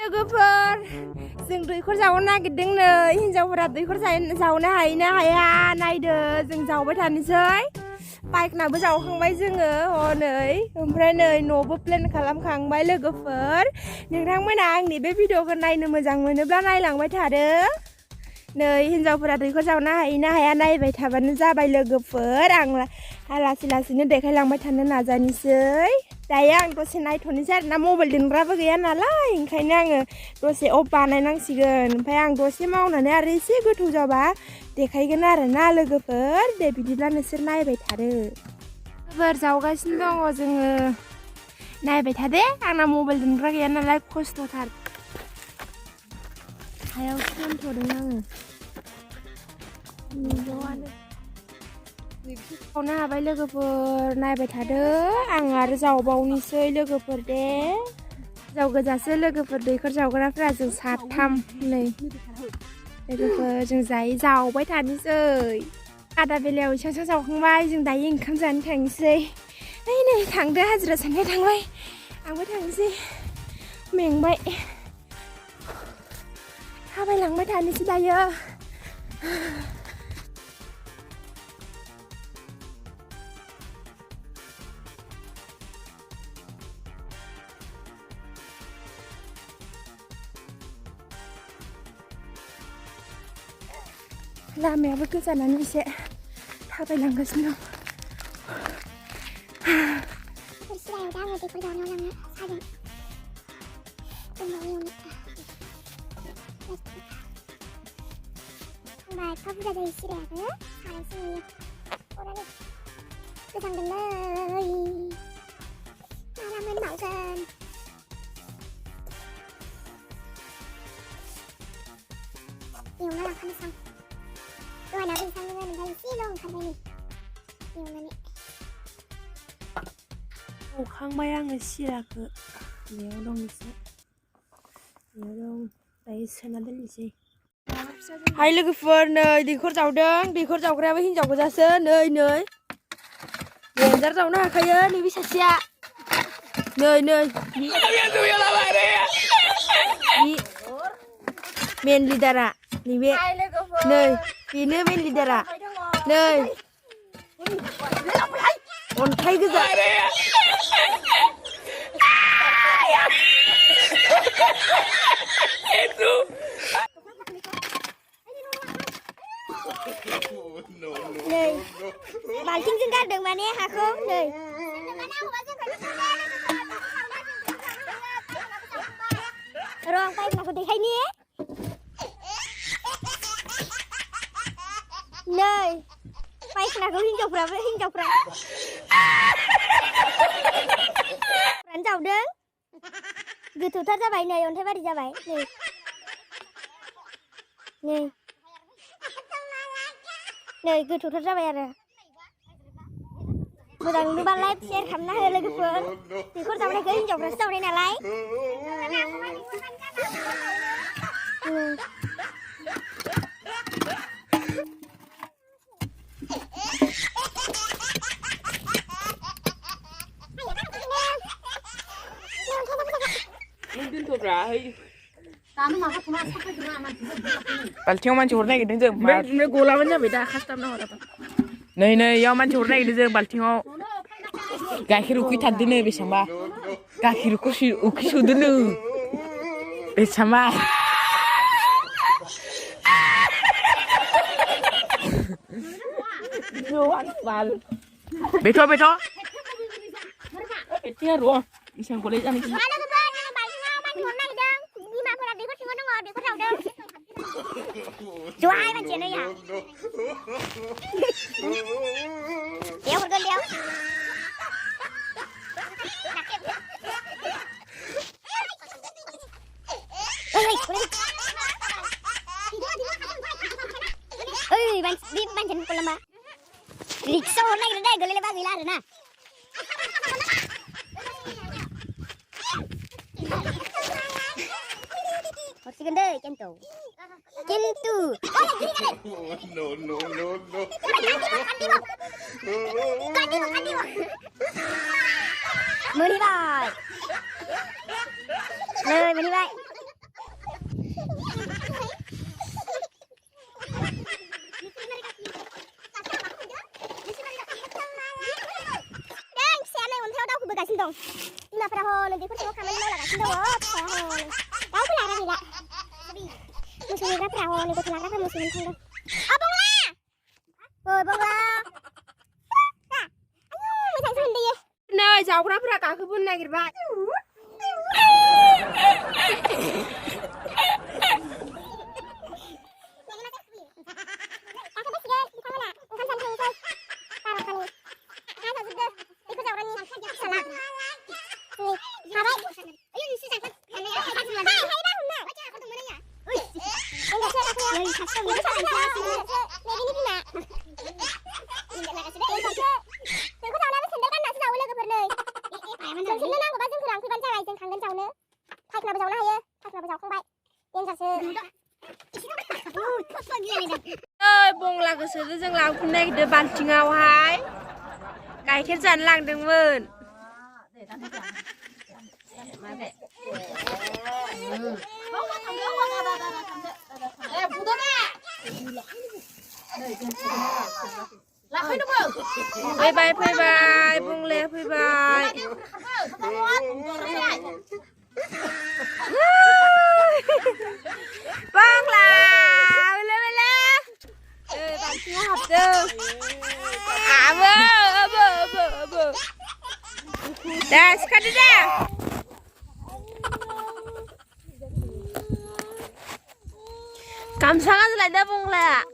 लोगोफोर जों दैखर जावनो नागिरदोंनो हिन्जावफोरा दैखर जावनो हायोना हाया नायदो जों जावबाय थानोसै पाइखनाबो जावखांबाय जोङो हनै ओमफ्राय नै न'बो प्लेन खालामखांबाय लोगोफोर नोंथांमोना आंनि बे भिडिअखौ नायनो मोजां मोनोब्ला नायलांबाय थादो नै हिन्जावफोरा दैखर जावनो हायोना हाया नायबाय थाबानो जाबाय लोगोफोर आं लासै लासैनो देखायलांबाय थानो नाजानोसै दायो आं दसे नायथ'नोसै आरोना मबाइल दोनग्राबो गैया नालाय ओंखायनो आङो दसे अफ बानायनांसिगोन ओमफ्राय आं दसे मावनानै आरो एसे गोथौ जाबा देखायगोन आरोना लोगोफोर दे बिदिब्ला नोंसोर नायबाय थादो लोगोफोर जावगासिनो दङ जोङो नायबाय थादे आंना मबाइल दोनग्रा गैया नालाय खस्थ'थार हायावसो दोनथ'दों आङो जावनो हाबाय लोगोफोर नायबाय थादो आं आरो जावबावनोसै लोगोफोर दे जाव गोजासो लोगोफोर दैखर जावग्राफ्रा जों साथाम नै लोगोफोर जों जावबाय थानोसै आदा बेलायाव एसेबांसो जावखांबाय जों दायो ओंखाम जानो थांनोसै नै थांदो हाजिरा साननाया थांबाय आंबो थांनोसै मेंबाय थाबायलांबाय थानोसै दायो लामायाबो गोजानानो एसे थाबायलांगासिनो दं सिरायाव दा आङो दैखर जावनायाव लांनो सागोन होमबा एफा बुरजा जायो सिरायाबो सानैसो नुयो अरानो गोजांदोंलै माला मोनबावगोन एवना लाखानोसै दहायनाबो ओंखारदोंमोन ओमफ्राय एसेल' ओंखारबाय नै एवनानै एवखांबाय आङो सिराखौ बेयाव दं एसे बेयाव दं दायो सोना दोननोसै हाय लोगोफोर नै दैखर जावदों दैखर जावग्रायाबो हिन्जाव गोजासो नै देन्जार जावनो हाखायो नैबे सासेया नै मेन लिडारा नैबे नै बेनो मेन लिडारा नै अन्थाइ गोजा नै बाल्थिंजों गारदों माने हाखौ नै र' आं पाइपखौ देखायनि नै पाइपखौ हिन्जावफ्रा जावदों गोथौथार जाबाय नै अन्थाइबारि जाबाय नै गोथौथार जाबाय आरो मोजां नुबा लाइक शेयार खालामना हो लोगोफोर दैखर जावनायखौ हिन्जावफ्रासो जावनाय नालाय बाल्थिङाव मानसि हरनो नागिरदों जों ओमफ्राय गलाबानो जाबाय दा कास्टमारनाव हराबा नै इयाव मानसि हरनो नागिरदों जों बाल्थिङाव गाइखेर उखैथारदोंनो बेसेबांबा गाइखेर उखै सोदोंनो बेसेबांबा बेथ' एथिङा र' बेसेबांखौलाय जानाय Jual macam ni ya. Dia hurgan dia. Ban pula mah. Riksa orang kita dah gelap bagi lah na. Masih gede kentu. No. Muni bay. Muni bay. nih gue bilang apa musuhin kan dong. Ah bông la. Ayo mày sẵn đi. nơi giàu ra ra cả cái bên này kìa bạn ơi bông là cái sự dưng làm hôm nay được bàn chừng ao hái cái kết dần làng đừng vườn bye bye bye bye bông lê bye bye vâng là lên bạn chưa học chưa à bơ đây cắt đi ra cảm giác lại đã vung là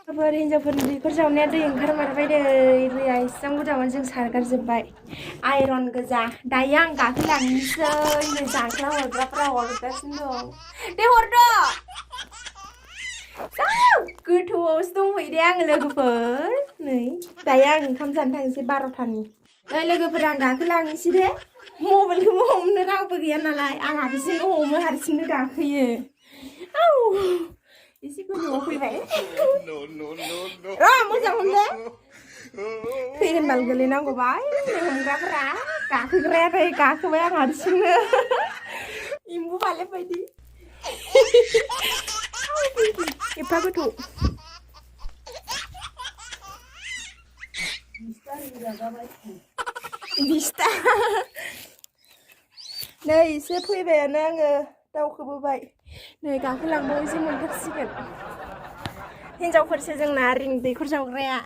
Kabar हिन्जावफोर दैखर जावनाया दै ओंखारमारबाय दै दैया एसेबां बुरजामोन जों सारगारजोब्बाय iron गोजा दायो आं गाखोलांनोसै नै जांख्ला हरग्राफ्रा हरगासिनो दं दे हरदो गोथौआवसो दंफैयो दे आङो लोगोफोर नै दायो आं ओंखाम जानो थांसै 12थानि नै लोगोफोर आं गाखोलांनोसै दे मबाइलखौबो हमनो रावबो गैया नालाय आं हारसिंनो हमो हारसिंनो गाखोयो एसे गोजौआव फैबाय र' मोजां हमदो फैगोन बाल गोलैनांगौबा हमग्राफोरा गाखोग्रायाखै गाखोबाय आं हारसिंनो एम्बु बालेब बायदि एफा गोथौ बिस्ता नै एसे फैबायानो आङो दावखोबोबाय नै गाखोलांबावैसो मोनथारसिगोन हिन्जावफोरसो जोंना रिं दैखर जावग्राया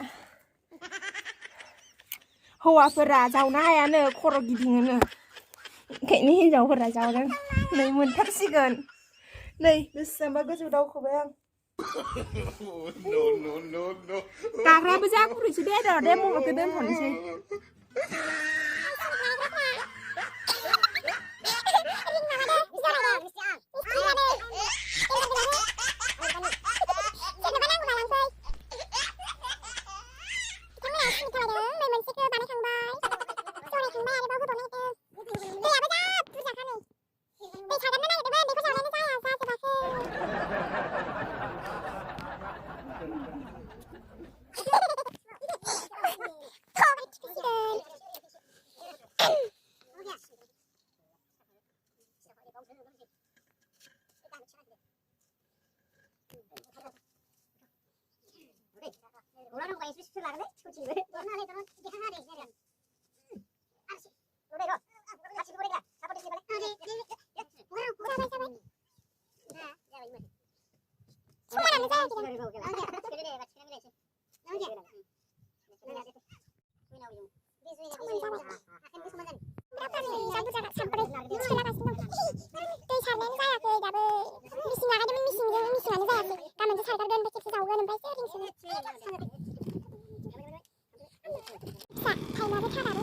हौवाफोरा जावनो हायानो खर' गिदिङोनो ओंखायनो हिन्जावफोरा जावदों नै मोनथारसिगोन नै बेसेबांबा गोजौ दावखोबाय आं गाग्रायाबो जा गुरैसो दे दे मबाइलखौ दोनथ'नोसै Orang kayak susu lah, deh, kucing gue. Warna itu terus di tengah deh, jadi. Asik, udah dong. Asik udah deh. Apa di sini balik? Orang udah baca baca. Nah, jangan ini. Semua ada saya kita. Oke, jadi deh, baca ini deh. Oke. Berapa nih? Satu cakap sampai silakan semua. Tôi chả nén ra rồi đã bơ. Mình xin lại mình xin ra rồi. Cảm ơn các bạn đã theo dõi và ủng hộ cho kênh Ghiền Mì Gõ để không bỏ lỡ những video hấp dẫn.